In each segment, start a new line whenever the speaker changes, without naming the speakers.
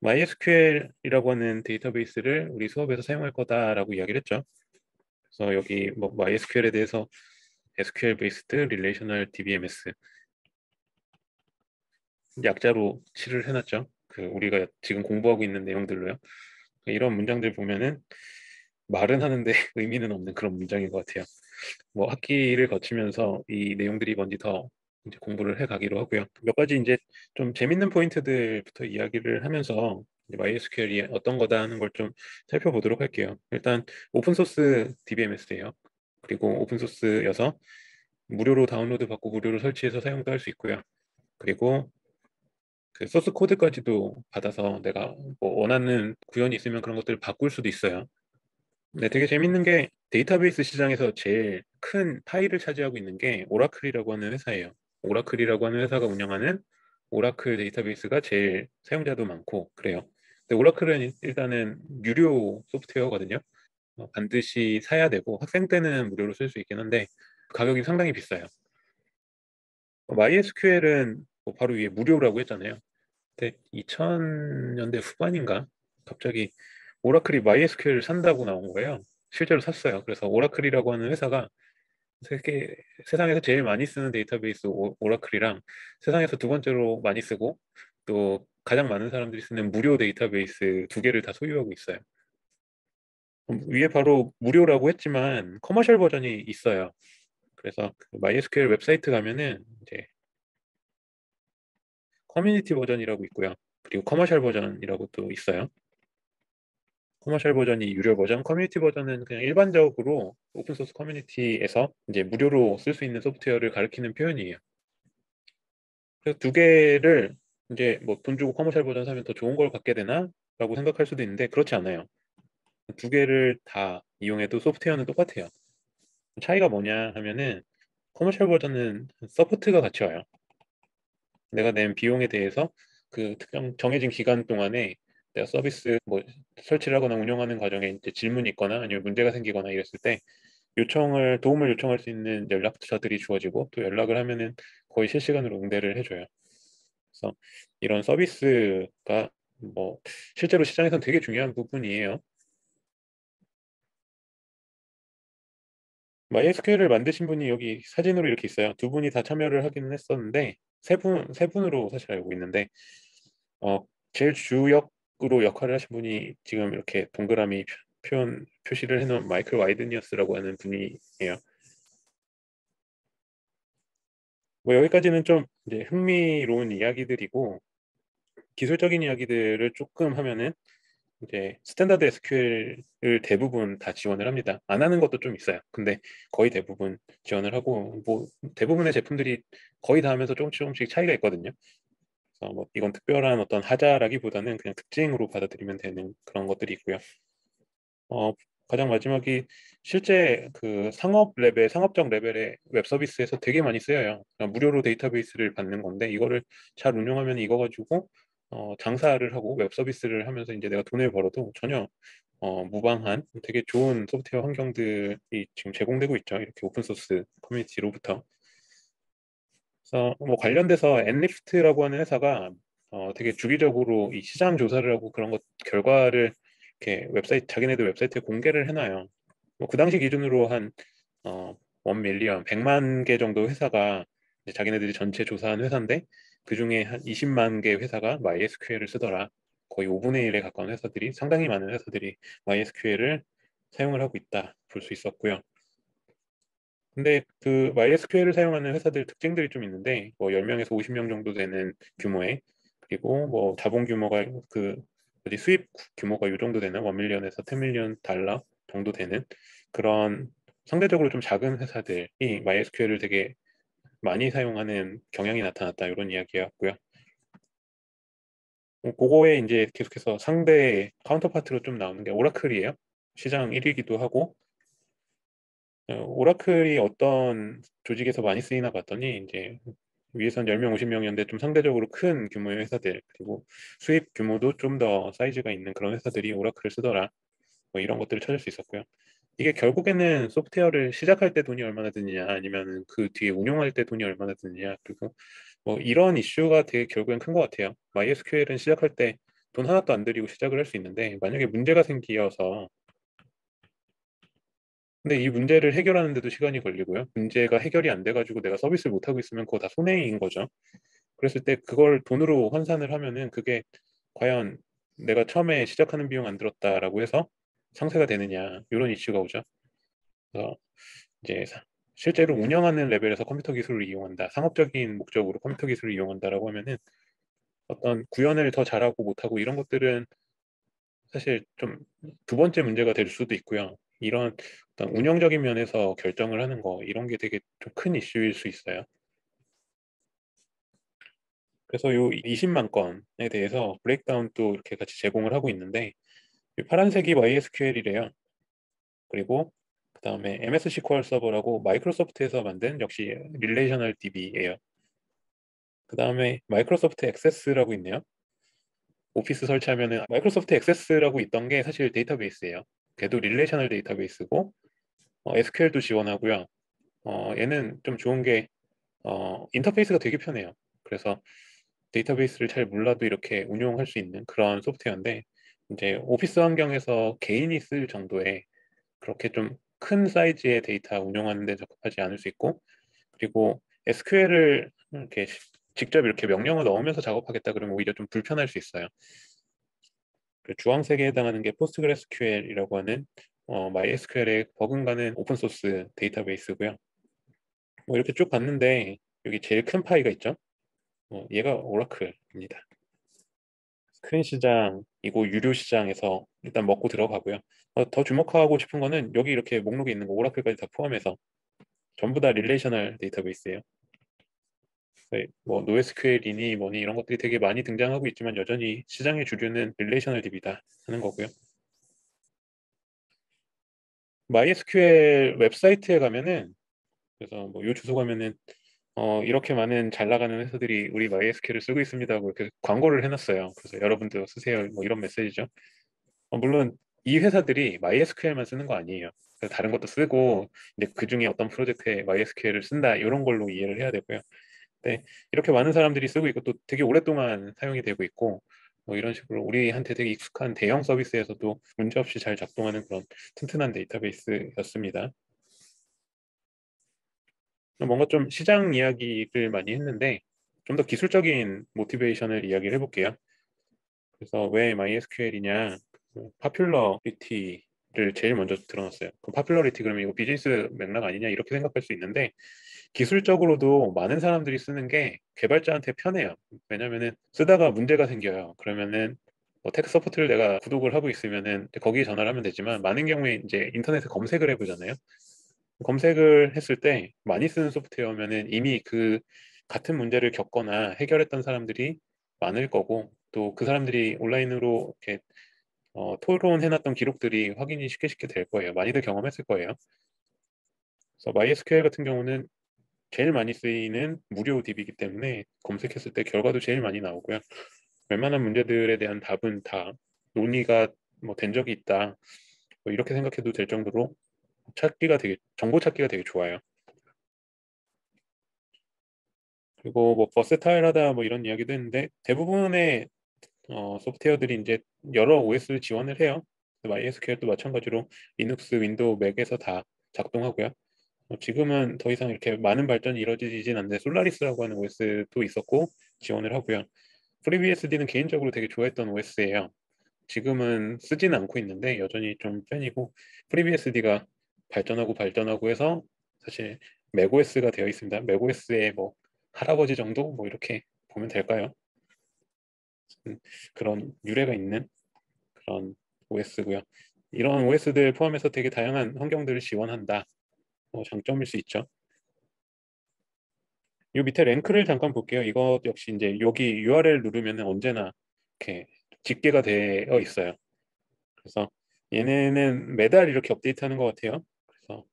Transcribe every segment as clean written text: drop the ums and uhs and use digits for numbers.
MySQL이라고 하는 데이터베이스를 우리 수업에서 사용할 거다라고 이야기를 했죠. 그래서 여기 뭐 MySQL에 대해서 SQL Based Relational DBMS 약자로 칠을 해놨죠. 그 우리가 지금 공부하고 있는 내용들로요. 이런 문장들 보면은 말은 하는데 의미는 없는 그런 문장인 것 같아요. 뭐 학기를 거치면서 이 내용들이 뭔지 더 이제 공부를 해 가기로 하고요. 몇 가지 이제 좀 재밌는 포인트들부터 이야기를 하면서 MySQL이 어떤 거다 하는 걸 좀 살펴보도록 할게요. 일단 오픈소스 DBMS예요. 그리고 오픈소스여서 무료로 다운로드 받고 무료로 설치해서 사용도 할 수 있고요. 그리고 그 소스 코드까지도 받아서 내가 뭐 원하는 구현이 있으면 그런 것들을 바꿀 수도 있어요. 네, 되게 재밌는 게 데이터베이스 시장에서 제일 큰 파일을 차지하고 있는 게 오라클이라고 하는 회사예요. 오라클이라고 하는 회사가 운영하는 오라클 데이터베이스가 제일 사용자도 많고 그래요. 근데 오라클은 일단은 유료 소프트웨어거든요. 반드시 사야 되고 학생 때는 무료로 쓸 수 있긴 한데 가격이 상당히 비싸요. MySQL은 바로 위에 무료라고 했잖아요. 근데 2000년대 후반인가 갑자기 오라클이 MySQL을 산다고 나온 거예요. 실제로 샀어요. 그래서 오라클이라고 하는 회사가 세상에서 제일 많이 쓰는 데이터베이스 오라클이랑 세상에서 두 번째로 많이 쓰고 또 가장 많은 사람들이 쓰는 무료 데이터베이스 두 개를 다 소유하고 있어요. 위에 바로 무료라고 했지만 커머셜 버전이 있어요. 그래서 그 MySQL 웹사이트 가면은 이제 커뮤니티 버전이라고 있고요. 그리고 커머셜 버전이라고 또 있어요. 커머셜 버전이 유료 버전, 커뮤니티 버전은 그냥 일반적으로 오픈소스 커뮤니티에서 이제 무료로 쓸 수 있는 소프트웨어를 가리키는 표현이에요. 그래서 두 개를 이제 뭐 돈 주고 커머셜 버전 사면 더 좋은 걸 갖게 되나? 라고 생각할 수도 있는데 그렇지 않아요. 두 개를 다 이용해도 소프트웨어는 똑같아요. 차이가 뭐냐 하면은 커머셜 버전은 서포트가 같이 와요. 내가 낸 비용에 대해서 그 특정 정해진 기간 동안에 내가 서비스 뭐 설치를 하거나 운영하는 과정에 이제 질문이 있거나 아니면 문제가 생기거나 이랬을 때 도움을 요청할 수 있는 연락처들이 주어지고 또 연락을 하면은 거의 실시간으로 응대를 해줘요. 그래서 이런 서비스가 뭐 실제로 시장에서는 되게 중요한 부분이에요. MySQL을 만드신 분이 여기 사진으로 이렇게 있어요. 두 분이 다 참여를 하기는 했었는데 세 분으로 사실 알고 있는데 어, 제일 주역으로 역할을 하신 분이 지금 이렇게 동그라미 표시를 해놓은 마이클 와이드니어스라고 하는 분이에요. 뭐 여기까지는 좀 이제 흥미로운 이야기들이고 기술적인 이야기들을 조금 하면은 이제 스탠다드 SQL을 대부분 다 지원을 합니다. 안 하는 것도 좀 있어요. 근데 거의 대부분 지원을 하고 뭐 대부분의 제품들이 거의 다 하면서 조금씩 조금씩 차이가 있거든요. 그래서 뭐 이건 특별한 어떤 하자라기보다는 그냥 특징으로 받아들이면 되는 그런 것들이 있고요. 어, 가장 마지막이 실제 그 상업적 레벨의 웹 서비스에서 되게 많이 쓰여요. 그냥 무료로 데이터베이스를 받는 건데 이거를 잘 운영하면 이거 가지고 장사를 하고 웹 서비스를 하면서 이제 내가 돈을 벌어도 전혀 무방한 되게 좋은 소프트웨어 환경들이 지금 제공되고 있죠. 이렇게 오픈소스 커뮤니티로부터. 그래서 뭐 관련돼서 엔리프트라고 하는 회사가 되게 주기적으로 이 시장 조사를 하고 그런 것 결과를 이렇게 자기네들 웹사이트에 공개를 해놔요. 뭐 그 당시 기준으로 한 1밀리언 100만 개 정도 회사가 이제 자기네들이 전체 조사한 회사인데 그 중에 한 20만 개 회사가 MySQL을 쓰더라. 거의 5분의 1에 가까운 회사들이 상당히 많은 회사들이 MySQL을 사용을 하고 있다 볼 수 있었고요. 근데 그 MySQL을 사용하는 회사들 특징들이 좀 있는데 뭐 10명에서 50명 정도 되는 규모의 그리고 뭐 자본 규모가 그 어디 수입 규모가 이 정도 되는 1밀리언에서 10밀리언 달러 정도 되는 그런 상대적으로 좀 작은 회사들이 MySQL을 되게 많이 사용하는 경향이 나타났다 이런 이야기였고요. 그거에 이제 계속해서 상대 카운터파트로 좀 나오는 게 오라클이에요. 시장 1위기도 하고 오라클이 어떤 조직에서 많이 쓰이나 봤더니 이제 위에선 10명, 50명이었는데 좀 상대적으로 큰 규모의 회사들 그리고 수입 규모도 좀 더 사이즈가 있는 그런 회사들이 오라클을 쓰더라. 뭐 이런 것들을 찾을 수 있었고요. 이게 결국에는 소프트웨어를 시작할 때 돈이 얼마나 드느냐, 아니면 그 뒤에 운용할 때 돈이 얼마나 드느냐, 그리고 뭐 이런 이슈가 되게 결국엔 큰 것 같아요. MySQL은 시작할 때 돈 하나도 안 들이고 시작을 할 수 있는데, 만약에 문제가 생기어서, 근데 이 문제를 해결하는데도 시간이 걸리고요. 문제가 해결이 안 돼가지고 내가 서비스를 못 하고 있으면 그거 다 손해인 거죠. 그랬을 때 그걸 돈으로 환산을 하면은 그게 과연 내가 처음에 시작하는 비용 안 들었다라고 해서 상쇄가 되느냐, 이런 이슈가 오죠. 그래서 이제 실제로 운영하는 레벨에서 컴퓨터 기술을 이용한다, 상업적인 목적으로 컴퓨터 기술을 이용한다라고 하면은 어떤 구현을 더 잘하고 못하고 이런 것들은 사실 좀 두 번째 문제가 될 수도 있고요. 이런 어떤 운영적인 면에서 결정을 하는 거, 이런 게 되게 좀 큰 이슈일 수 있어요. 그래서 요 20만 건에 대해서 브레이크다운 또 이렇게 같이 제공을 하고 있는데, 이 파란색이 MySQL이래요. 그리고 그 다음에 MS SQL 서버라고 마이크로소프트에서 만든 역시 릴레이셔널 DB예요. 그 다음에 마이크로소프트 액세스라고 있네요. 오피스 설치하면은 마이크로소프트 액세스라고 있던 게 사실 데이터베이스예요. 걔도 릴레이셔널 데이터베이스고 SQL도 지원하고요. 얘는 좀 좋은 게 인터페이스가 되게 편해요. 그래서 데이터베이스를 잘 몰라도 이렇게 운용할 수 있는 그런 소프트웨어인데, 이제 오피스 환경에서 개인이 쓸 정도의 그렇게 좀 큰 사이즈의 데이터 운용하는 데 적합하지 않을 수 있고, 그리고 SQL을 이렇게 직접 이렇게 명령을 넣으면서 작업하겠다 그러면 오히려 좀 불편할 수 있어요. 그 주황색에 해당하는 게 PostgreSQL이라고 하는 MySQL에 버금가는 오픈소스 데이터베이스고요. 뭐 이렇게 쭉 봤는데 여기 제일 큰 파이가 있죠. 얘가 오라클입니다. 스크린 시장이고 유료 시장에서 일단 먹고 들어가고요. 더 주목하고 싶은 거는 여기 이렇게 목록에 있는 거 오라클까지 다 포함해서 전부 다 릴레이셔널 데이터베이스예요. 뭐 NoSQL이니 뭐니 이런 것들이 되게 많이 등장하고 있지만 여전히 시장의 주류는 릴레이셔널 DB다 하는 거고요. MySQL 웹사이트에 가면은, 그래서 뭐 요 주소 가면은 이렇게 많은 잘 나가는 회사들이 우리 MySQL을 쓰고 있습니다 하고 이렇게 광고를 해놨어요. 그래서 여러분도 쓰세요, 뭐 이런 메시지죠. 물론 이 회사들이 MySQL만 쓰는 거 아니에요. 그래서 다른 것도 쓰고 이제 그 중에 어떤 프로젝트에 MySQL을 쓴다 이런 걸로 이해를 해야 되고요. 네, 이렇게 많은 사람들이 쓰고 있고 또 되게 오랫동안 사용이 되고 있고, 뭐 이런 식으로 우리한테 되게 익숙한 대형 서비스에서도 문제없이 잘 작동하는 그런 튼튼한 데이터베이스였습니다. 뭔가 좀 시장 이야기를 많이 했는데 좀 더 기술적인 모티베이션을 이야기를 해볼게요. 그래서 왜 MySQL이냐, 파퓰러리티를 제일 먼저 드러났어요. 그 파퓰러리티 그러면 이거 비즈니스 맥락 아니냐 이렇게 생각할 수 있는데, 기술적으로도 많은 사람들이 쓰는 게 개발자한테 편해요. 왜냐면은 쓰다가 문제가 생겨요. 그러면은 뭐 테크 서포트를 내가 구독을 하고 있으면은 거기에 전화를 하면 되지만, 많은 경우에 이제 인터넷에 검색을 해보잖아요. 검색을 했을 때 많이 쓰는 소프트웨어면은 이미 그 같은 문제를 겪거나 해결했던 사람들이 많을 거고, 또 그 사람들이 온라인으로 이렇게 토론해놨던 기록들이 확인이 쉽게 쉽게 될 거예요. 많이들 경험했을 거예요. 그래서 MySQL 같은 경우는 제일 많이 쓰이는 무료 DB이기 때문에 검색했을 때 결과도 제일 많이 나오고요. 웬만한 문제들에 대한 답은 다 논의가 뭐 된 적이 있다, 뭐 이렇게 생각해도 될 정도로 정보 찾기가 되게 좋아요. 그리고 뭐 버스타일하다 뭐 이런 이야기도 했는데, 대부분의 소프트웨어들이 이제 여러 OS를 지원을 해요. MySQL도 마찬가지로 리눅스, 윈도우, 맥에서 다 작동하고요. 지금은 더 이상 이렇게 많은 발전이 이루어지진 않는데 솔라리스라고 하는 OS도 있었고 지원을 하고요. FreeBSD는 개인적으로 되게 좋아했던 OS예요. 지금은 쓰지는 않고 있는데 여전히 좀 팬이고, FreeBSD가 발전하고 발전하고 해서 사실 맥OS가 되어 있습니다. 맥OS의 뭐 할아버지 정도 뭐 이렇게 보면 될까요? 그런 유래가 있는 그런 OS고요. 이런 OS들 포함해서 되게 다양한 환경들을 지원한다. 장점일 수 있죠. 이 밑에 랭크를 잠깐 볼게요. 이거 역시 이제 여기 URL 누르면 언제나 이렇게 집계가 되어 있어요. 그래서 얘네는 매달 이렇게 업데이트하는 것 같아요. 그래서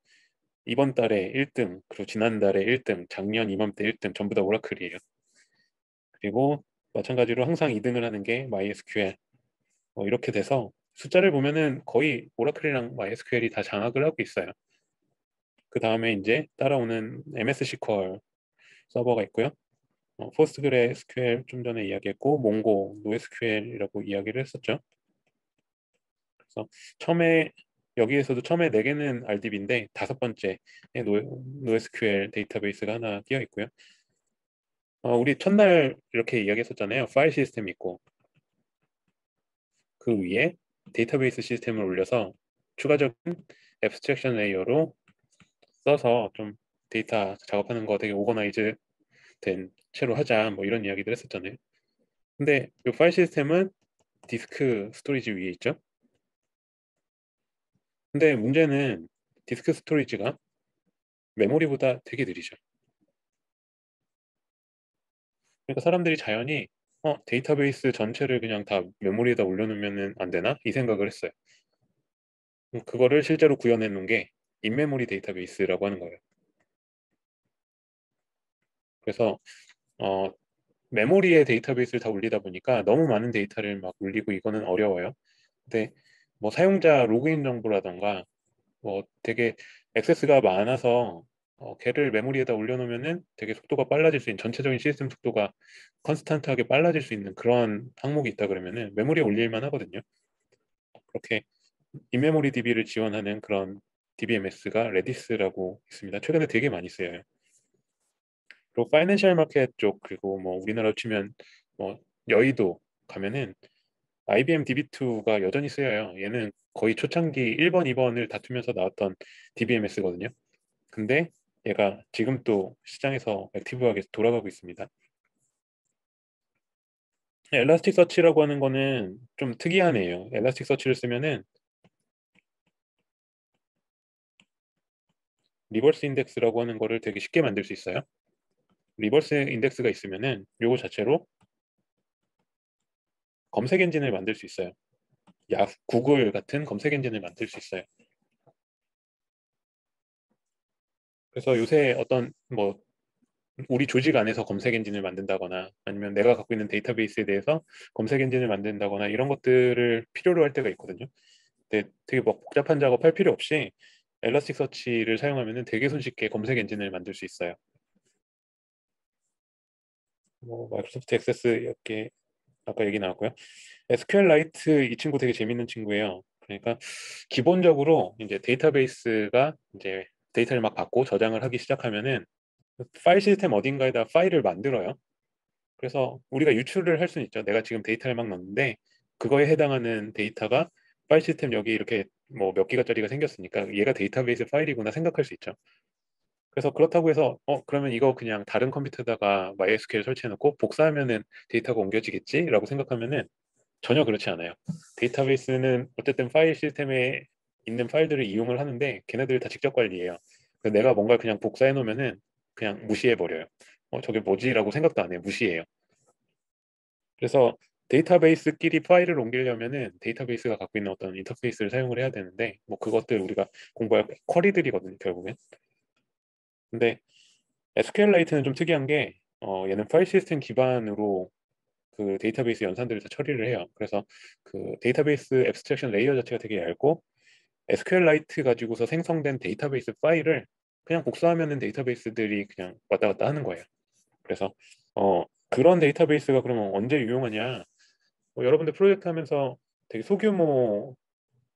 이번 달에 1등, 그리고 지난달에 1등, 작년 이맘때 1등 전부 다 오라클이에요. 그리고 마찬가지로 항상 2등을 하는 게 MySQL. 이렇게 돼서 숫자를 보면은 거의 오라클이랑 MySQL이 다 장악을 하고 있어요. 그 다음에 이제 따라오는 MS SQL 서버가 있고요. 포스트그레스QL 좀 전에 이야기했고 몽고, 노에스QL이라고 이야기를 했었죠. 그래서 처음에 여기에서도 처음에 4개는 RDB인데 다섯 번째에 노에스QL 데이터베이스가 하나 끼어 있고요. 우리 첫날 이렇게 이야기했었잖아요. 파일 시스템이 있고 그 위에 데이터베이스 시스템을 올려서 추가적인 앱스트랙션 레이어로 써서 좀 데이터 작업하는 거 되게 오거나이즈 된 채로 하자 뭐 이런 이야기들 했었잖아요. 근데 이 파일 시스템은 디스크 스토리지 위에 있죠. 근데 문제는 디스크 스토리지가 메모리보다 되게 느리죠. 그러니까 사람들이 자연히 데이터베이스 전체를 그냥 다 메모리에다 올려놓으면 안 되나? 이 생각을 했어요. 그거를 실제로 구현해 놓은 게 인메모리 데이터베이스라고 하는 거예요. 그래서 어, 메모리에 데이터베이스를 다 올리다 보니까 너무 많은 데이터를 막 올리고 이거는 어려워요. 근데 뭐 사용자 로그인 정보라던가 뭐 되게 액세스가 많아서 걔를 메모리에다 올려놓으면은 되게 속도가 빨라질 수 있는 전체적인 시스템 속도가 컨스탄트하게 빨라질 수 있는 그런 항목이 있다 그러면은 메모리에 올릴만 하거든요. 그렇게 인메모리 DB를 지원하는 그런 DBMS가 레디스라고 있습니다. 최근에 되게 많이 쓰여요. 그리고 파이낸셜 마켓 쪽 그리고 뭐 우리나라로 치면 뭐 여의도 가면은 IBM DB2가 여전히 쓰여요. 얘는 거의 초창기 1번, 2번을 다투면서 나왔던 DBMS거든요. 근데 얘가 지금 또 시장에서 액티브하게 돌아가고 있습니다. 엘라스틱 서치라고 하는 거는 좀 특이한 애예요. 엘라스틱 서치를 쓰면은 리버스 인덱스라고 하는 거를 되게 쉽게 만들 수 있어요. 리버스 인덱스가 있으면은 요거 자체로 검색 엔진을 만들 수 있어요. 구글 같은 검색 엔진을 만들 수 있어요. 그래서 요새 어떤 뭐 우리 조직 안에서 검색 엔진을 만든다거나 아니면 내가 갖고 있는 데이터베이스에 대해서 검색 엔진을 만든다거나 이런 것들을 필요로 할 때가 있거든요. 근데 되게 뭐 복잡한 작업할 필요 없이 엘라스틱 서치를 사용하면 되게 손쉽게 검색 엔진을 만들 수 있어요. 뭐 마이크로소프트 액세스 이렇게 아까 얘기 나왔고요. SQLite 이 친구 되게 재밌는 친구예요. 그러니까 기본적으로 이제 데이터베이스가 이제 데이터를 막 받고 저장을 하기 시작하면은 파일 시스템 어딘가에다 파일을 만들어요. 그래서 우리가 유출을 할 수는 있죠. 내가 지금 데이터를 막 넣는데 그거에 해당하는 데이터가 파일 시스템 여기 이렇게 뭐 몇 기가짜리가 생겼으니까 얘가 데이터베이스 파일이구나 생각할 수 있죠. 그래서 그렇다고 해서 그러면 이거 그냥 다른 컴퓨터에다가 MySQL 설치해놓고 복사하면은 데이터가 옮겨지겠지라고 생각하면은 전혀 그렇지 않아요. 데이터베이스는 어쨌든 파일 시스템에 있는 파일들을 이용을 하는데 걔네들 다 직접 관리해요. 그래서 내가 뭔가 그냥 복사해 놓으면은 그냥 무시해 버려요. 저게 뭐지라고 생각도 안 해요. 무시해요. 그래서 데이터베이스끼리 파일을 옮기려면은 데이터베이스가 갖고 있는 어떤 인터페이스를 사용을 해야 되는데 뭐 그것들 우리가 공부할 쿼리들이거든요, 결국엔. 근데 SQLite는 좀 특이한 게 얘는 파일 시스템 기반으로 그 데이터베이스 연산들을 다 처리를 해요. 그래서 그 데이터베이스 앱스트랙션 레이어 자체가 되게 얇고 SQLite 가지고서 생성된 데이터베이스 파일을 그냥 복사하면은 데이터베이스들이 그냥 왔다 갔다 하는 거예요. 그래서 그런 데이터베이스가 그러면 언제 유용하냐? 여러분들 프로젝트 하면서 되게 소규모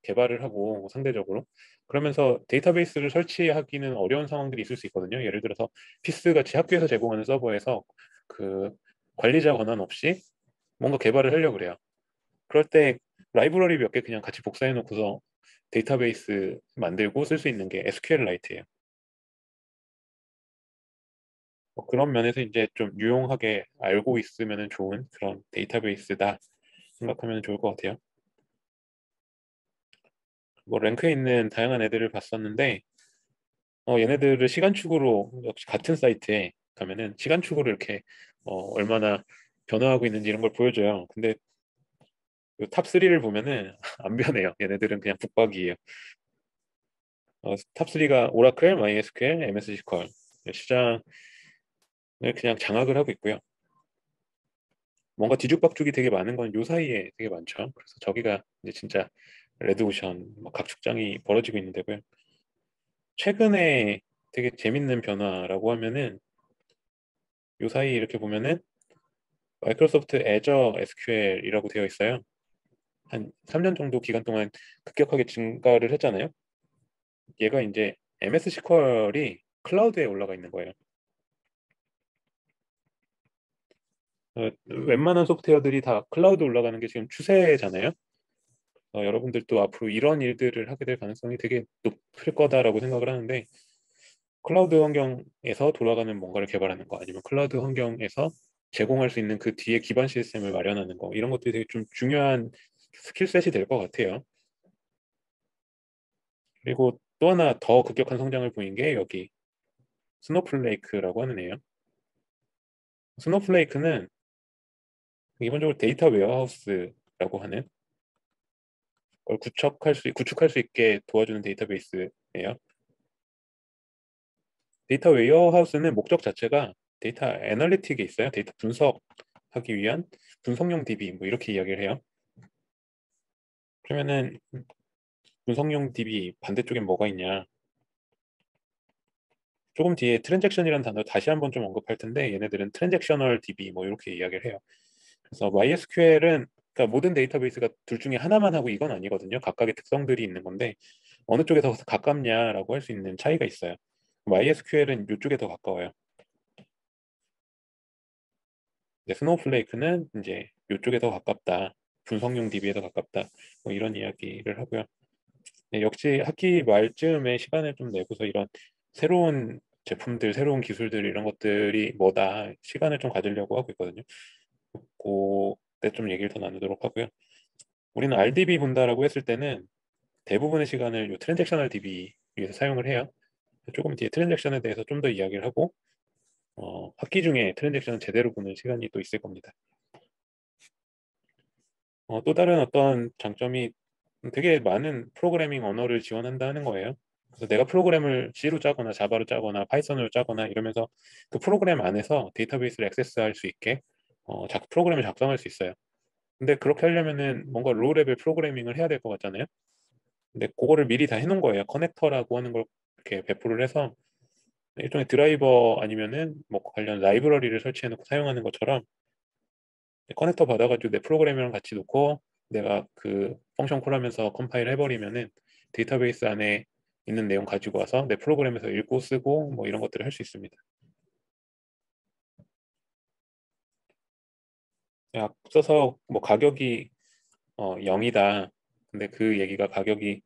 개발을 하고 상대적으로 그러면서 데이터베이스를 설치하기는 어려운 상황들이 있을 수 있거든요. 예를 들어서 피스 같이 학교에서 제공하는 서버에서 그 관리자 권한 없이 뭔가 개발을 하려고 그래요. 그럴 때 라이브러리 몇 개 그냥 같이 복사해 놓고서 데이터베이스 만들고 쓸 수 있는 게 SQLite예요. 그런 면에서 이제 좀 유용하게 알고 있으면 좋은 그런 데이터베이스다 생각하면 좋을 것 같아요. 뭐 랭크에 있는 다양한 애들을 봤었는데 얘네들을 시간축으로 역시 같은 사이트에 가면은 시간축으로 이렇게 얼마나 변화하고 있는지 이런 걸 보여줘요. 근데 탑3를 보면은 안 변해요. 얘네들은 그냥 북박이에요. 탑3가 오라클, MySQL, MS SQL 시장을 그냥 장악을 하고 있고요. 뭔가 뒤죽박죽이 되게 많은 건 요 사이에 되게 많죠. 그래서 저기가 이제 진짜 레드오션 뭐 각축장이 벌어지고 있는 데고요. 최근에 되게 재밌는 변화라고 하면은 요 사이 이렇게 보면은 마이크로소프트 애저 SQL이라고 되어 있어요. 한 3년 정도 기간 동안 급격하게 증가를 했잖아요. 얘가 이제 MS SQL이 클라우드에 올라가 있는 거예요. 웬만한 소프트웨어들이 다 클라우드 올라가는 게 지금 추세잖아요. 여러분들도 앞으로 이런 일들을 하게 될 가능성이 되게 높을 거다라고 생각을 하는데, 클라우드 환경에서 돌아가는 뭔가를 개발하는 거, 아니면 클라우드 환경에서 제공할 수 있는 그 뒤에 기반 시스템을 마련하는 거, 이런 것들이 되게 좀 중요한 스킬셋이 될 것 같아요. 그리고 또 하나 더 급격한 성장을 보인 게 여기 스노플레이크라고 하는 애요. 스노플레이크는 기본적으로 데이터 웨어하우스라고 하는 걸 구축할 수 있게 도와주는 데이터베이스예요. 데이터 웨어하우스는 목적 자체가 데이터 애널리틱에 있어요. 데이터 분석하기 위한 분석용 DB 뭐 이렇게 이야기를 해요. 그러면은 분석용 DB 반대쪽엔 뭐가 있냐? 조금 뒤에 트랜잭션이라는 단어 다시 한번 좀 언급할 텐데, 얘네들은 트랜잭셔널 DB 뭐 이렇게 이야기를 해요. 그래서 MySQL은 그러니까 모든 데이터베이스가 둘 중에 하나만 하고 이건 아니거든요. 각각의 특성들이 있는 건데 어느 쪽에 더 가깝냐라고 할 수 있는 차이가 있어요. MySQL은 이쪽에 더 가까워요. 스노우플레이크는 이제 이쪽에 더 가깝다. 분석용 DB에 더 가깝다. 뭐 이런 이야기를 하고요. 네, 역시 학기 말쯤에 시간을 좀 내고서 이런 새로운 제품들, 새로운 기술들 이런 것들이 뭐다 시간을 좀 가지려고 하고 있거든요. 그때 좀 얘기를 더 나누도록 하고요. 우리는 RDB 본다라고 했을 때는 대부분의 시간을 이 트랜잭셔널 DB 위해서 사용을 해요. 조금 뒤에 트랜잭션에 대해서 좀 더 이야기를 하고 학기 중에 트랜잭션을 제대로 보는 시간이 또 있을 겁니다. 또 다른 어떤 장점이 되게 많은 프로그래밍 언어를 지원한다 는 거예요. 그래서 내가 프로그램을 C로 짜거나 자바로 짜거나 파이썬으로 짜거나 이러면서 그 프로그램 안에서 데이터베이스를 액세스할 수 있게 프로그램을 작성할 수 있어요. 근데 그렇게 하려면은 뭔가 로우 레벨 프로그래밍을 해야 될 것 같잖아요. 근데 그거를 미리 다 해놓은 거예요. 커넥터라고 하는 걸 이렇게 배포를 해서 일종의 드라이버 아니면은 뭐 관련 라이브러리를 설치해놓고 사용하는 것처럼 커넥터 받아가지고 내 프로그램이랑 같이 놓고 내가 그 펑션 콜하면서 컴파일 해버리면은 데이터베이스 안에 있는 내용 가지고 와서 내 프로그램에서 읽고 쓰고 뭐 이런 것들을 할 수 있습니다. 앞서서 뭐 가격이 0이다. 근데 그 얘기가 가격이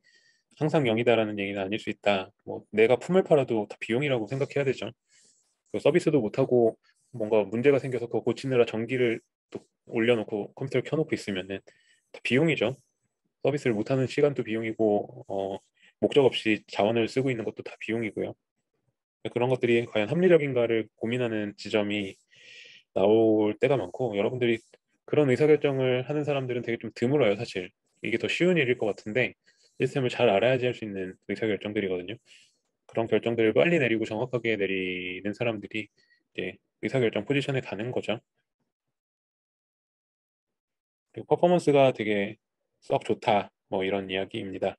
항상 0이다라는 얘기는 아닐 수 있다. 뭐 내가 품을 팔아도 다 비용이라고 생각해야 되죠. 그 서비스도 못하고 뭔가 문제가 생겨서 그거 고치느라 전기를 또 올려놓고 컴퓨터를 켜놓고 있으면은 다 비용이죠. 서비스를 못하는 시간도 비용이고 목적 없이 자원을 쓰고 있는 것도 다 비용이고요. 그런 것들이 과연 합리적인가를 고민하는 지점이 나올 때가 많고, 여러분들이 그런 의사결정을 하는 사람들은 되게 좀 드물어요, 사실. 이게 더 쉬운 일일 것 같은데 시스템을 잘 알아야지 할 수 있는 의사결정들이거든요. 그런 결정들을 빨리 내리고 정확하게 내리는 사람들이 이제 의사결정 포지션에 가는 거죠. 그리고 퍼포먼스가 되게 썩 좋다, 뭐 이런 이야기입니다.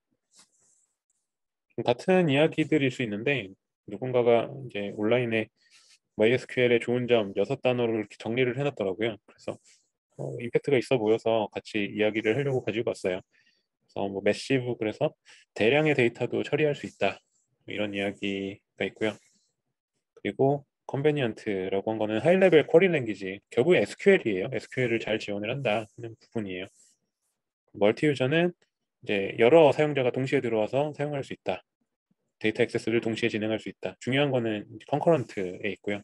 같은 이야기들일 수 있는데 누군가가 이제 온라인에 MySQL의 좋은 점 6단어를 이렇게 정리를 해놨더라고요. 그래서 임팩트가 있어 보여서 같이 이야기를 하려고 가지고 왔어요. 그래서 뭐 매시브, 그래서 대량의 데이터도 처리할 수 있다, 이런 이야기가 있고요. 그리고 컨베니언트라고 한 거는 하이 레벨 쿼리 랭귀지, 결국에 SQL이에요. SQL을 잘 지원을 한다 하는 부분이에요. 멀티 유저는 이제 여러 사용자가 동시에 들어와서 사용할 수 있다. 데이터 액세스를 동시에 진행할 수 있다. 중요한 거는 컨커런트에 있고요.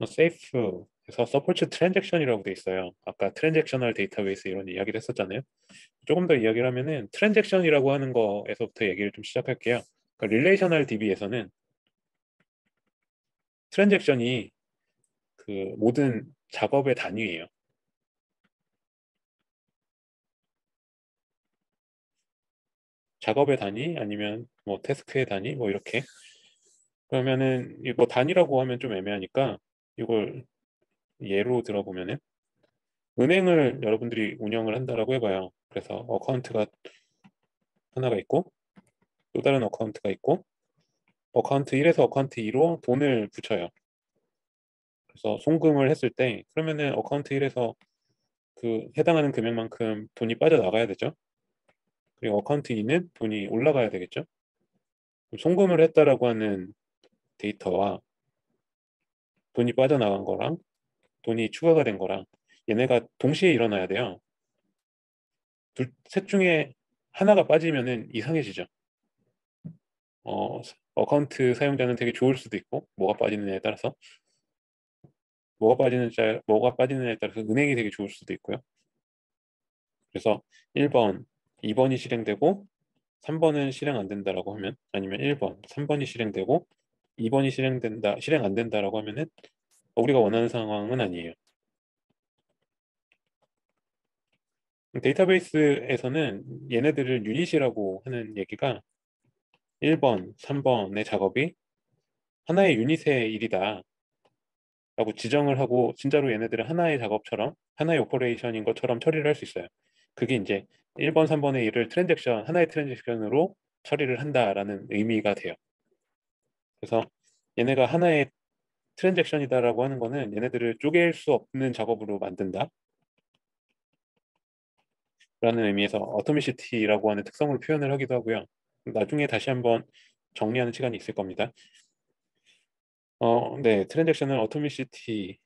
세이프에서 서포트 트랜잭션이라고 돼 있어요. 아까 트랜잭셔널 데이터베이스 이런 이야기를 했었잖아요. 조금 더 이야기를 하면은 트랜잭션이라고 하는 거에서부터 얘기를 좀 시작할게요. 그러니까 릴레이셔널 DB에서는 트랜잭션이 그 모든 작업의 단위예요. 작업의 단위 아니면 뭐 태스크의 단위 뭐 이렇게. 그러면은 이거 단위라고 하면 좀 애매하니까 이걸 예로 들어보면은 은행을 여러분들이 운영을 한다라고 해봐요. 그래서 어카운트가 하나가 있고 또 다른 어카운트가 있고 어카운트 1에서 어카운트 2로 돈을 붙여요. 그래서 송금을 했을 때 그러면은 어카운트 1에서 그 해당하는 금액만큼 돈이 빠져나가야 되죠. 그리고 어카운트 2는 돈이 올라가야 되겠죠. 송금을 했다라고 하는 데이터와 돈이 빠져나간 거랑 돈이 추가가 된 거랑 얘네가 동시에 일어나야 돼요. 셋 중에 하나가 빠지면은 이상해지죠. 어, 어카운트 사용자는 되게 좋을 수도 있고 뭐가 빠지느냐에 따라서 뭐가 빠지느냐에 따라서 은행이 되게 좋을 수도 있고요. 그래서 1번, 2번이 실행되고 3번은 실행 안 된다라고 하면 아니면 1번, 3번이 실행되고 2번이 실행 안 된다라고 하면은 우리가 원하는 상황은 아니에요. 데이터베이스에서는 얘네들을 유닛이라고 하는 얘기가 1번, 3번의 작업이 하나의 유닛의 일이다 라고 지정을 하고 진짜로 얘네들은 하나의 작업처럼 하나의 오퍼레이션인 것처럼 처리를 할 수 있어요. 그게 이제 1번, 3번의 일을 하나의 트랜잭션으로 처리를 한다라는 의미가 돼요. 그래서 얘네가 하나의 트랜잭션이다라고 하는 거는 얘네들을 쪼갤 수 없는 작업으로 만든다 라는 의미에서 어토미시티라고 하는 특성으로 표현을 하기도 하고요. 나중에 다시 한번 정리하는 시간이 있을 겁니다. 네, 트랜잭션을 어토미시티를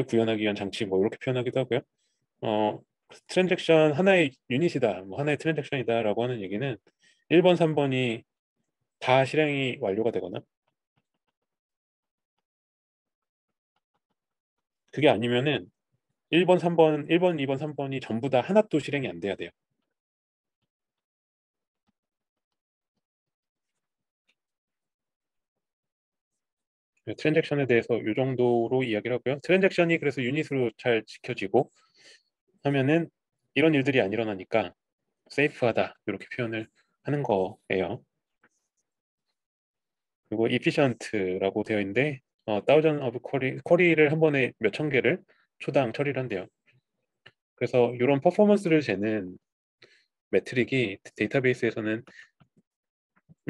구현하기 위한 장치 뭐 이렇게 표현하기도 하고요. 어, 트랜잭션 하나의 유닛이다, 뭐 하나의 트랜잭션이다라고 하는 얘기는 1번, 3번이 다 실행이 완료가 되거나 그게 아니면은 1번, 2번, 3번이 전부 다 하나도 실행이 안 돼야 돼요. 트랜잭션에 대해서 이 정도로 이야기를 하고요. 트랜잭션이 그래서 유닛으로 잘 지켜지고 하면은 이런 일들이 안 일어나니까 세이프하다 이렇게 표현을 하는 거예요. 그리고 efficient라고 되어 있는데 thousand of 쿼리를 한 번에 몇 천 개를 초당 처리를 한대요. 그래서 이런 퍼포먼스를 재는 매트릭이 데이터베이스에서는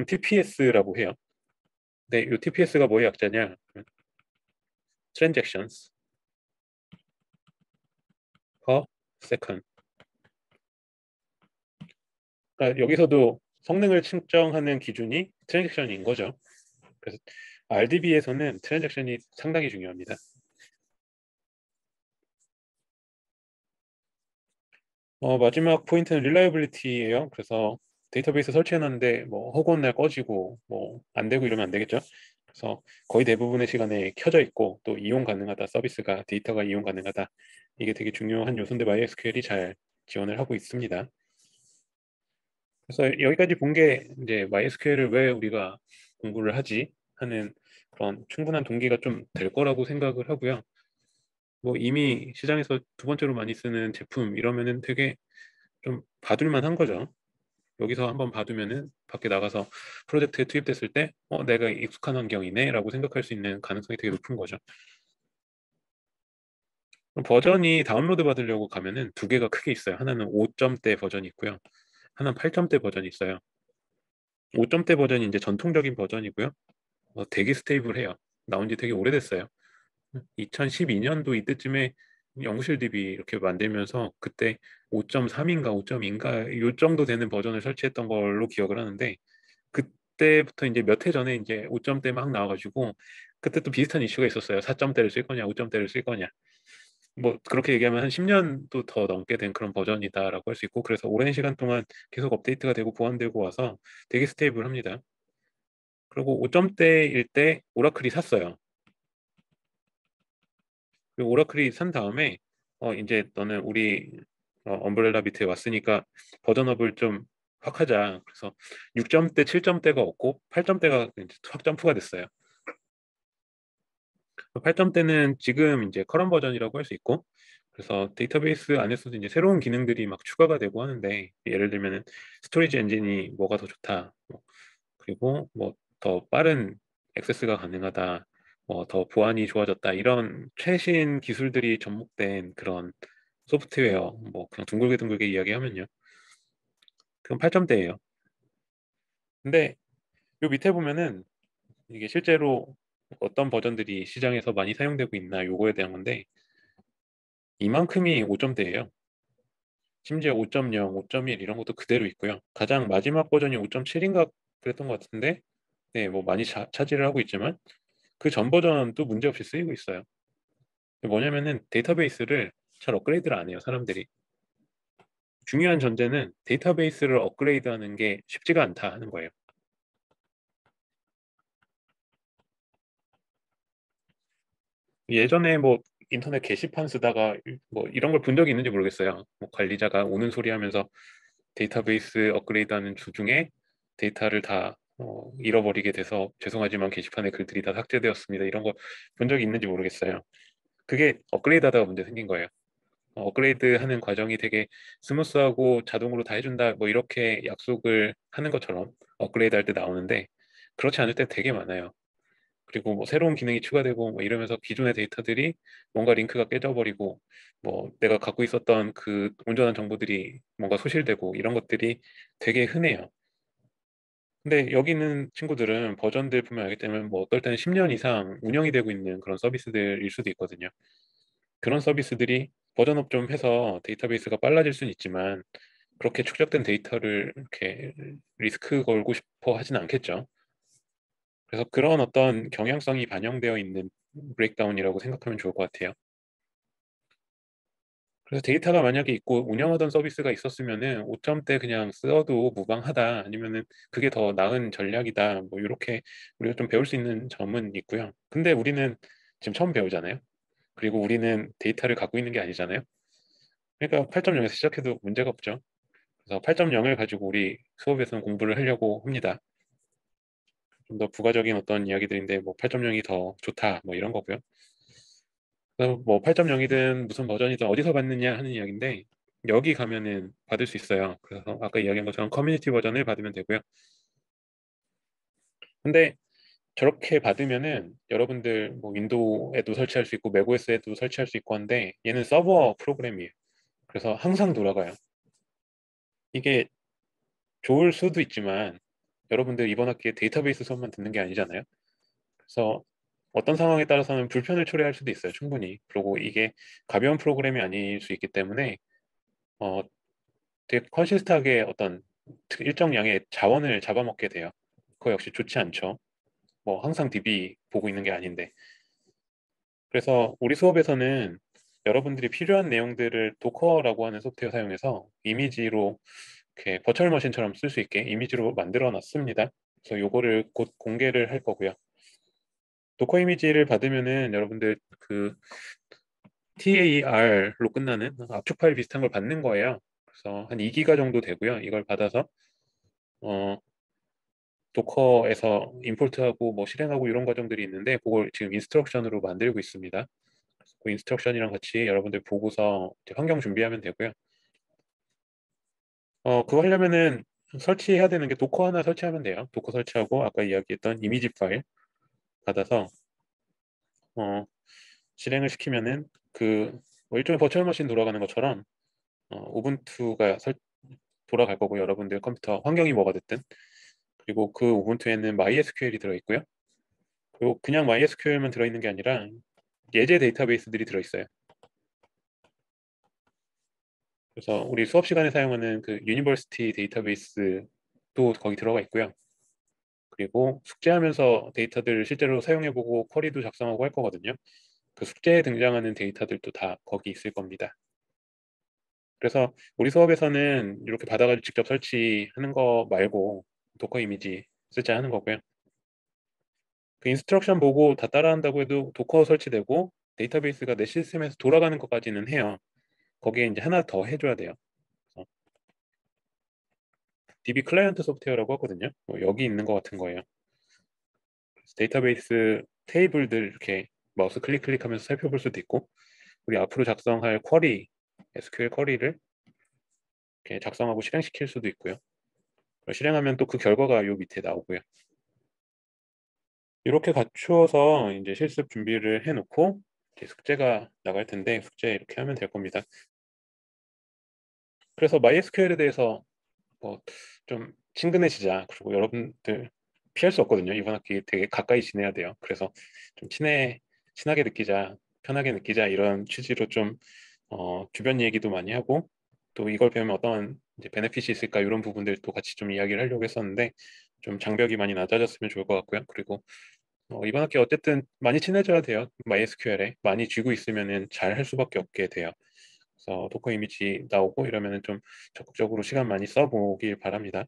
TPS라고 해요. 근데 이 TPS가 뭐의 약자냐? Transactions per second. 그러니까 여기서도 성능을 측정하는 기준이 트랜잭션인 거죠. 그래서 RDB에서는 트랜잭션이 상당히 중요합니다. 마지막 포인트는 릴라이빌리티예요. 그래서 데이터베이스 설치해놨는데 뭐 허구한 날 꺼지고 뭐 안 되고 이러면 안 되겠죠. 그래서 거의 대부분의 시간에 켜져 있고 또 이용 가능하다, 서비스가 데이터가 이용 가능하다, 이게 되게 중요한 요소인데 MySQL이 잘 지원을 하고 있습니다. 그래서 여기까지 본 게 이제 MySQL을 왜 우리가 공부를 하지 하는 그런 충분한 동기가 좀 될 거라고 생각을 하고요. 뭐 이미 시장에서 두 번째로 많이 쓰는 제품 이러면은 되게 좀 봐둘만 한 거죠. 여기서 한번 봐두면은 밖에 나가서 프로젝트에 투입됐을 때 내가 익숙한 환경이네 라고 생각할 수 있는 가능성이 되게 높은 거죠. 버전이 다운로드 받으려고 가면은 두 개가 크게 있어요. 하나는 5점대 버전이 있고요. 하나는 8점대 버전이 있어요. 5점대 버전이 이제 전통적인 버전이고요. 되게 스테이블해요. 나온 지 되게 오래됐어요. 2012년도 이때쯤에 연구실 DB 이렇게 만들면서 그때 5.3인가 5.2인가 이 정도 되는 버전을 설치했던 걸로 기억을 하는데 그때부터 이제 몇 해 전에 이제 5점대 막 나와가지고 그때 또 비슷한 이슈가 있었어요. 4점대를 쓸 거냐 5점대를 쓸 거냐. 뭐 그렇게 얘기하면 한 10년도 더 넘게 된 그런 버전이다라고 할 수 있고 그래서 오랜 시간 동안 계속 업데이트가 되고 보완되고 와서 되게 스테이블합니다. 그리고 5점대일 때 오라클이 샀어요. 그리고 오라클이 산 다음에 이제 너는 우리 엄브렐라 밑에 왔으니까 버전업을 좀 확 하자. 그래서 6점대, 7점대가 없고 8점대가 확 점프가 됐어요. 8점대는 지금 이제 커런 버전이라고 할 수 있고 그래서 데이터베이스 안에서도 이제 새로운 기능들이 막 추가가 되고 하는데 예를 들면은 스토리지 엔진이 뭐가 더 좋다. 그리고 뭐 더 빠른 액세스가 가능하다. 더 보안이 좋아졌다 이런 최신 기술들이 접목된 그런 소프트웨어 뭐 그냥 둥글게 이야기하면요. 그건 8점대예요. 근데 요 밑에 보면은 이게 실제로 어떤 버전들이 시장에서 많이 사용되고 있나 요거에 대한 건데 이만큼이 5점대예요. 심지어 5.0, 5.1 이런 것도 그대로 있고요. 가장 마지막 버전이 5.7인가 그랬던 것 같은데 네, 뭐 많이 차지를 하고 있지만 그 전 버전도 문제없이 쓰이고 있어요. 뭐냐면은 데이터베이스를 잘 업그레이드를 안 해요, 사람들이. 중요한 전제는 데이터베이스를 업그레이드하는 게 쉽지가 않다 하는 거예요. 예전에 뭐 인터넷 게시판 쓰다가 뭐 이런 걸 본 적이 있는지 모르겠어요. 뭐 관리자가 우는 소리 하면서 데이터베이스 업그레이드하는 주중에 데이터를 다 잃어버리게 돼서 죄송하지만 게시판에 글들이 다 삭제되었습니다. 이런 거 본 적이 있는지 모르겠어요. 그게 업그레이드 하다가 문제 생긴 거예요. 업그레이드 하는 과정이 되게 스무스하고 자동으로 다 해준다 뭐 이렇게 약속을 하는 것처럼 업그레이드 할 때 나오는데 그렇지 않을 때 되게 많아요. 그리고 뭐 새로운 기능이 추가되고 뭐 이러면서 기존의 데이터들이 뭔가 링크가 깨져버리고 뭐 내가 갖고 있었던 그 온전한 정보들이 뭔가 소실되고 이런 것들이 되게 흔해요. 근데 여기 있는 친구들은 버전들 보면 알기 때문에 뭐 어떨 때는 10년 이상 운영이 되고 있는 그런 서비스들일 수도 있거든요. 그런 서비스들이 버전업 좀 해서 데이터베이스가 빨라질 수는 있지만 그렇게 축적된 데이터를 이렇게 리스크 걸고 싶어 하진 않겠죠. 그래서 그런 어떤 경향성이 반영되어 있는 브레이크다운이라고 생각하면 좋을 것 같아요. 그래서 데이터가 만약에 있고 운영하던 서비스가 있었으면은 5점대 그냥 써도 무방하다 아니면은 그게 더 나은 전략이다 뭐 이렇게 우리가 좀 배울 수 있는 점은 있고요. 근데 우리는 지금 처음 배우잖아요. 그리고 우리는 데이터를 갖고 있는 게 아니잖아요. 그러니까 8.0에서 시작해도 문제가 없죠. 그래서 8.0을 가지고 우리 수업에서는 공부를 하려고 합니다. 좀 더 부가적인 어떤 이야기들인데 뭐 8.0이 더 좋다 뭐 이런 거고요. 그래서 뭐 8.0이든 무슨 버전이든 어디서 받느냐 하는 이야기인데 여기 가면은 받을 수 있어요. 그래서 아까 이야기한 것처럼 커뮤니티 버전을 받으면 되고요. 근데 저렇게 받으면은 여러분들 뭐 윈도우에도 설치할 수 있고 맥OS에도 설치할 수 있고 한데 얘는 서버 프로그램이에요. 그래서 항상 돌아가요. 이게 좋을 수도 있지만 여러분들 이번 학기에 데이터베이스 수업만 듣는 게 아니잖아요. 그래서 어떤 상황에 따라서는 불편을 초래할 수도 있어요, 충분히. 그리고 이게 가벼운 프로그램이 아닐 수 있기 때문에 어, 되게 컨시스트하게 어떤 일정량의 자원을 잡아먹게 돼요. 그거 역시 좋지 않죠. 뭐 항상 DB 보고 있는 게 아닌데. 그래서 우리 수업에서는 여러분들이 필요한 내용들을 도커라고 하는 소프트웨어 사용해서 이미지로 이렇게 버추얼 머신처럼 쓸 수 있게 이미지로 만들어 놨습니다. 그래서 요거를 곧 공개를 할 거고요. 도커 이미지를 받으면은 여러분들 그 TAR로 끝나는 압축 파일 비슷한 걸 받는 거예요. 그래서 한 2기가 정도 되고요. 이걸 받아서 어, 도커에서 임포트하고 뭐 실행하고 이런 과정들이 있는데 그걸 지금 인스트럭션으로 만들고 있습니다. 그 인스트럭션이랑 같이 여러분들 보고서 이제 환경 준비하면 되고요. 그거 하려면은 설치해야 되는 게 도커 하나 설치하면 돼요. 도커 설치하고 아까 이야기했던 이미지 파일 받아서 어, 실행을 시키면은 그뭐 일종의 버추얼 머신 돌아가는 것처럼 우분투가 돌아갈 거고 여러분들 컴퓨터 환경이 뭐가 됐든 그리고 그 우분투에는 MySQL이 들어있고요. 그리고 그냥 MySQL만 들어있는 게 아니라 예제 데이터베이스들이 들어있어요. 그래서 우리 수업 시간에 사용하는 그 유니버시티 데이터베이스도 거기 들어가 있고요. 그리고 숙제하면서 데이터들을 실제로 사용해보고 쿼리도 작성하고 할 거거든요. 그 숙제에 등장하는 데이터들도 다 거기 있을 겁니다. 그래서 우리 수업에서는 이렇게 받아가지고 직접 설치하는 거 말고 도커 이미지 쓰자 하는 거고요. 그 인스트럭션 보고 다 따라한다고 해도 도커 설치되고 데이터베이스가 내 시스템에서 돌아가는 것까지는 해요. 거기에 이제 하나 더 해줘야 돼요. 그래서 DB 클라이언트 소프트웨어라고 하거든요. 여기 있는 것 같은 거예요. 그래서 데이터베이스 테이블들 이렇게 마우스 클릭하면서 살펴볼 수도 있고 우리 앞으로 작성할 쿼리, SQL 쿼리를 이렇게 작성하고 실행시킬 수도 있고요. 실행하면 또 그 결과가 요 밑에 나오고요. 이렇게 갖추어서 이제 실습 준비를 해놓고 이제 숙제가 나갈 텐데 숙제 이렇게 하면 될 겁니다. 그래서 MySQL에 대해서 뭐 좀 친근해지자. 그리고 여러분들 피할 수 없거든요. 이번 학기 되게 가까이 지내야 돼요. 그래서 좀 친하게 느끼자, 편하게 느끼자 이런 취지로 좀 주변 얘기도 많이 하고 또 이걸 배우면 어떤 이제 베네핏이 있을까 이런 부분들도 같이 좀 이야기를 하려고 했었는데 좀 장벽이 많이 낮아졌으면 좋을 것 같고요. 그리고 이번 학기 어쨌든 많이 친해져야 돼요. MySQL에 많이 쥐고 있으면은 잘 할 수밖에 없게 돼요. 그래서 도커 이미지 나오고 이러면은 좀 적극적으로 시간 많이 써보길 바랍니다.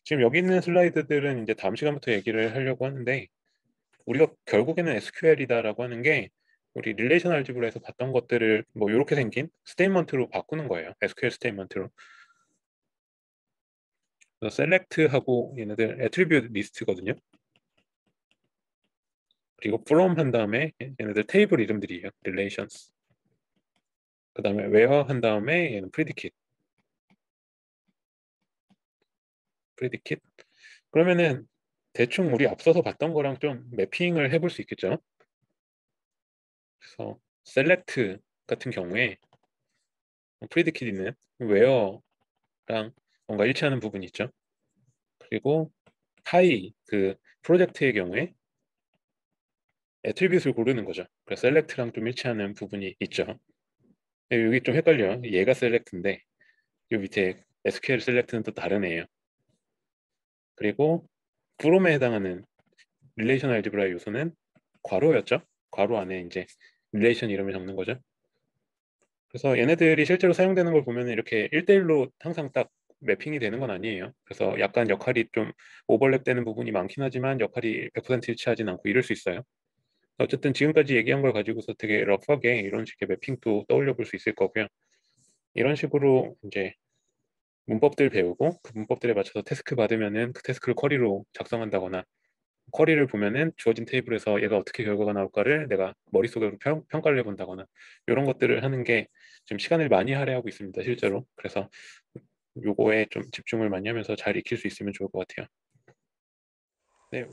지금 여기 있는 슬라이드들은 이제 다음 시간부터 얘기를 하려고 하는데 우리가 결국에는 SQL이다라고 하는 게 우리 릴레이션 알지브라에서 봤던 것들을 뭐 이렇게 생긴 스테이트먼트로 바꾸는 거예요. SQL 스테이트먼트로. 그래서 select하고 얘네들 attribute 리스트거든요. 그리고 from 한 다음에 얘네들 테이블 이름들이에요. relations. 그 다음에 where 한 다음에 얘는 predicate. 그러면은 대충 우리 앞서서 봤던 거랑 좀 매핑을 해볼 수 있겠죠. 그래서 select 같은 경우에 predicate는 where랑 뭔가 일치하는 부분이 있죠. 그리고 high 그 프로젝트의 경우에 attribute를 고르는 거죠. 그래서 select랑 좀 일치하는 부분이 있죠. 여기 좀 헷갈려요. 얘가 select인데 이 밑에 SQL select는 또 다른 애예요. 그리고 from에 해당하는 릴레이션 알지브라의 요소는 괄호였죠. 괄호 안에 이제 릴레이션 이름을 적는 거죠. 그래서 얘네들이 실제로 사용되는 걸 보면 이렇게 1대1로 항상 딱 매핑이 되는 건 아니에요. 그래서 약간 역할이 좀 오버랩 되는 부분이 많긴 하지만 역할이 100% 일치하진 않고 이럴 수 있어요. 어쨌든 지금까지 얘기한 걸 가지고서 되게 러프하게 이런 식의 매핑도 떠올려 볼 수 있을 거고요. 이런 식으로 이제 문법들 배우고 그 문법들에 맞춰서 태스크 받으면은 그 태스크를 쿼리로 작성한다거나 쿼리를 보면은 주어진 테이블에서 얘가 어떻게 결과가 나올까를 내가 머릿속으로 평가를 해본다거나 이런 것들을 하는 게 지금 시간을 많이 할애하고 있습니다, 실제로. 그래서 요거에 좀 집중을 많이 하면서 잘 익힐 수 있으면 좋을 것 같아요. 네.